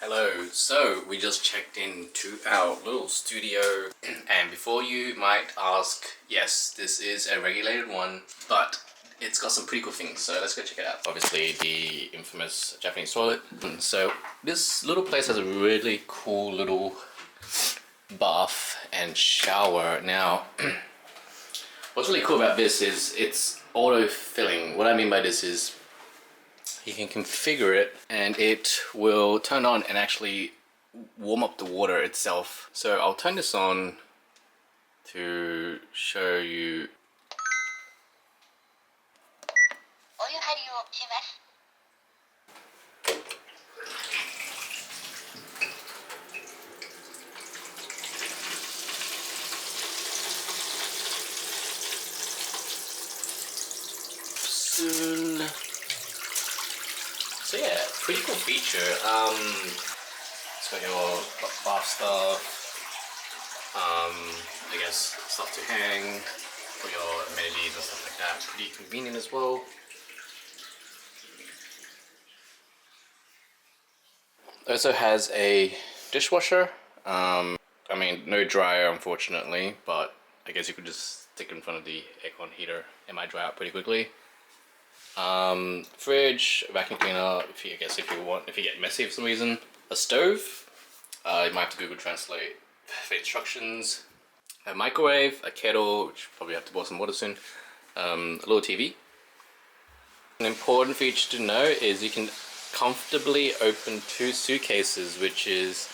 Hello, so we just checked into our little studio and before you might ask, yes, this is a regulated one, but it's got some pretty cool things, so let's go check it out. Obviously the infamous Japanese toilet. So this little place has a really cool little bath and shower. Now what's really cool about this is it's auto-filling. What I mean by this is you can configure it and it will turn on and actually warm up the water itself. So I'll turn this on to show you. Soon. So yeah, pretty cool feature. It's got your bath stuff, I guess stuff to hang for your amenities and stuff like that. Pretty convenient as well. It also has a dishwasher. I mean, no dryer unfortunately, but I guess you could just stick it in front of the aircon heater. It might dry out pretty quickly. Fridge, vacuum cleaner, if you get messy for some reason. A stove, you might have to Google Translate for instructions. A microwave, a kettle, which probably have to boil some water soon. A little TV. An important feature to know is you can comfortably open 2 suitcases, which is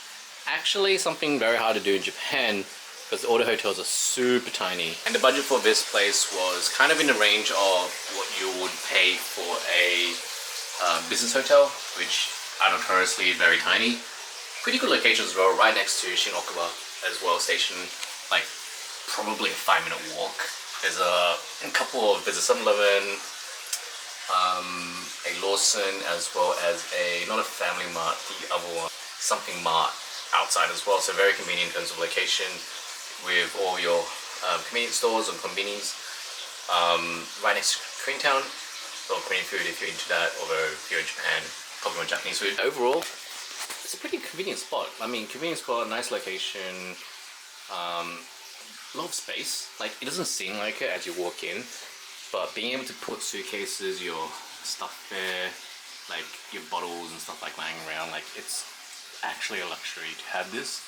actually something very hard to do in Japan because auto hotels are super tiny. And the budget for this place was kind of in the range of what you would pay for a business hotel, which are notoriously very tiny. Pretty good locations as well, right next to Shin-Okuba as well station, like probably a 5-minute walk. There's a 7-Eleven, a Lawson, as well as not a Family Mart, the other one, something Mart outside as well. So very convenient in terms of location with all your convenience stores and convenience. Right next to Korean Town, or Korean food if you're into that, although if you're in Japan, probably more Japanese food. Overall, it's a pretty convenient spot. I mean, convenient spot, nice location, a lot of space. Like, it doesn't seem like it as you walk in, but being able to put suitcases, your stuff there, like your bottles and stuff like lying around, like it's actually a luxury to have this,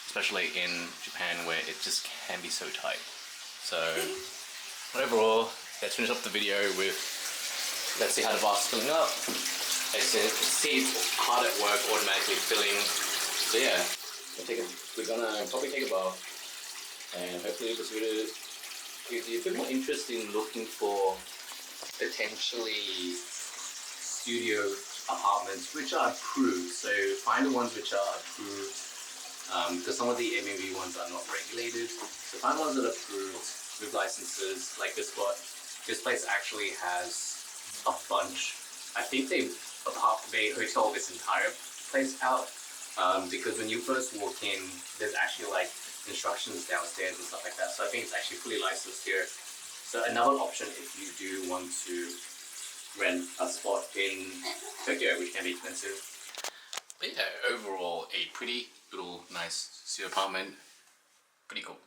especially in Japan where it just can be so tight. So overall, let's finish up the video with, let's see how the bath's filling up. As you can see, it's hard at work, automatically filling. So yeah, we're gonna probably take a bath, and hopefully this video gives you a bit more interest in looking for potentially studio apartments which are approved. So find the ones which are approved, because some of the Airbnb ones are not regulated. So find ones that are approved with licenses. Like this spot, this place actually has a bunch. I think they hotel this entire place out, because when you first walk in, there's actually like instructions downstairs and stuff like that. So I think it's actually fully licensed here. So another option if you do want to rent a spot in Tokyo, which can be expensive. But yeah, overall a pretty little nice studio apartment. Pretty cool.